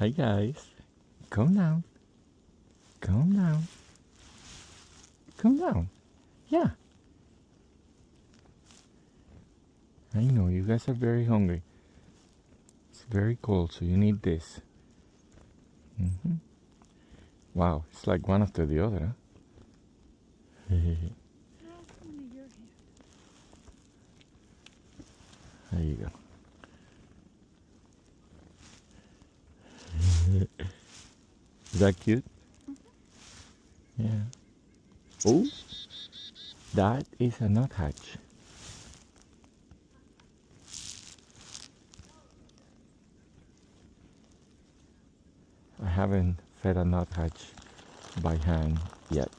Hi guys. Calm down. Calm down. Calm down. Yeah. I know you guys are very hungry. It's very cold, so you need this. Wow, it's like one after the other, huh? There you go. Is that cute? Yeah. Oh, that is a nuthatch. I haven't fed a nuthatch by hand yet.